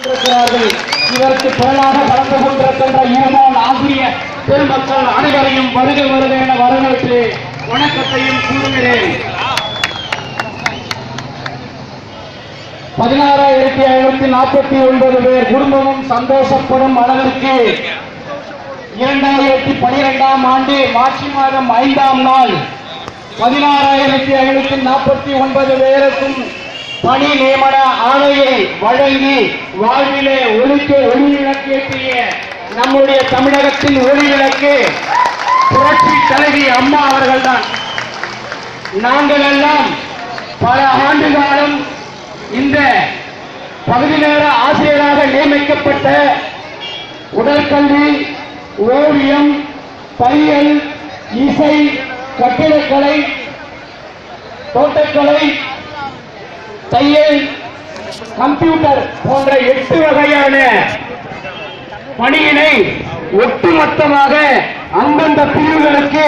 இதற்கு திரளாக கலந்து கொண்டிருக்கின்ற ஈரமான ஆசிரியர் பெருமக்கள் அனைவரையும் வருக வருக என வரவேற்று வணக்கத்தையும் கூறுகிறேன். 16,549 பேர் குடும்பமும் சந்தோஷப்படும் அளவிற்கு 2012ஆம் ஆண்டு மார்ச் மாதம் 5ஆம் நாள் 16,549 பேருக்கும் பணி நியமன ஆணையை வழங்கி வாழ்விலே ஒளி விளக்கேற்றிய நம்முடைய தமிழகத்தின் ஒளி விளக்கு புரட்சி தலைவி அம்மா அவர்கள்தான். நாங்கள் எல்லாம் பல ஆண்டு காலம் இந்த பகுதி நேர ஆசிரியராக நியமிக்கப்பட்ட உடற்கல்வி, ஓவியம், தையல், இசை, கட்டிடக்கலை, தோட்டக்கலை, தையல், கம்ப்யூட்டர் போன்ற 8 வகையான பணியினை ஒட்டுமொத்தமாக அந்தந்த பிரிவுகளுக்கு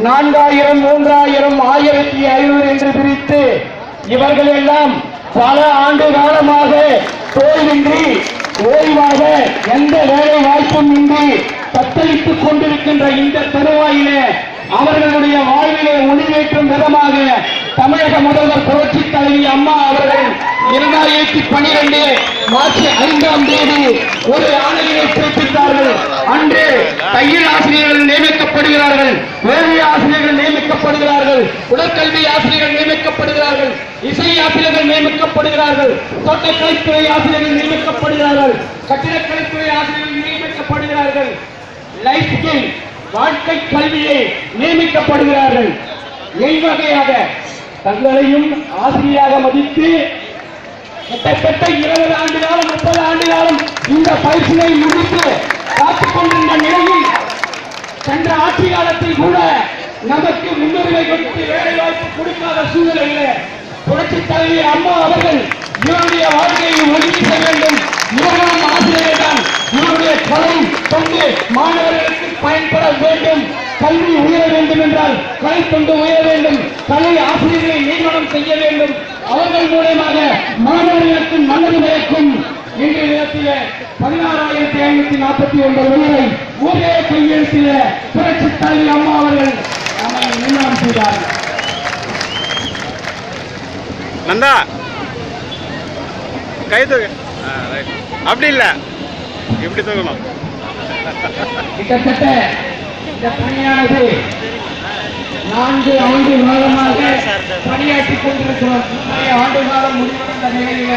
4000, 3000, 1500 என்று பிரித்து இவர்கள் எல்லாம் பல ஆண்டு காலமாக தோல்வின்றி ஓய்வாக எந்த வேலை வாய்ப்பும் இன்றி தத்தளித்துக் கொண்டிருக்கின்ற இந்த தருவாயிலே அவர்களுடைய வாழ்விலே ஒளிவேற்றும் விதமாக தமிழக முதல்வர் புரட்சி தலைவி அம்மா அவர்கள் 2012 மார்ச் 5ஆம் தேதி ஒரு ஆணையை பிறப்பித்தார்கள். அன்று தையல் ஆசிரியர்கள் நியமிக்கப்படுகிறார்கள், ஓவிய ஆசிரியர்கள் நியமிக்கப்படுகிறார்கள், உடற்கல்வி ஆசிரியர்கள் நியமிக்கப்படுகிறார்கள், இசை ஆசிரியர்கள் நியமிக்கப்படுகிறார்கள், தோட்டக்கலைத்துறை ஆசிரியர்கள் நியமிக்கப்படுகிறார்கள், கட்டிடக்கலைத்துறை ஆசிரியர்கள் நியமிக்கப்படுகிறார்கள், லைஃப் ஸ்கில் வாழ்க்கை கல்வியை நியமிக்கப்படுகிறார்கள். வகையாக தங்களையும் ஆசிரியராக மதித்து கிட்டத்தட்ட 20 ஆண்டு காலம் 30 ஆண்டு காலம் இந்த பயிற்சியை முடித்து காத்துக் கொண்டிருந்த நிலையில் சென்ற ஆட்சி காலத்தில் கூட நமக்கு முன்னுரிமை கொடுத்து வேலை வாய்ப்பு கொடுக்காத சூழ்நிலையில் புரட்சி தலைவி அம்மா அவர்கள் இவருடைய வாழ்க்கையை ஒதுக்கி வேண்டும், இவர்களும் ஆசிரியர்கள் தான், இவருடைய கலை தொண்டு மாணவர்களுக்கு பயன்பட வேண்டும், கல்வி உயர வேண்டும் என்றால் கலை தொண்டு உயர வேண்டும், கலை ஆசிரியர்களை நியமனம் செய்ய வேண்டும், அவர்கள் மூலமாக மாணவர்களுக்கு நல்லது கிடைக்கும் என்ற விதத்தில் 16,549 பேரை ஒரே கையெழுத்தில புரட்சி தலைவி அம்மா அவர்கள் நம்மை நியமனம் செய்தார்கள். நந்தா கை தூக்கு, அப்படி இல்ல இப்படி தூக்கணும். கிட்டத்தட்ட இந்த பணியானது 4 ஆண்டு காலமாக பணியாற்றிக் கொண்டிருக்கிறோம். ஆண்டு காலம் முடிவடைந்த நிலையில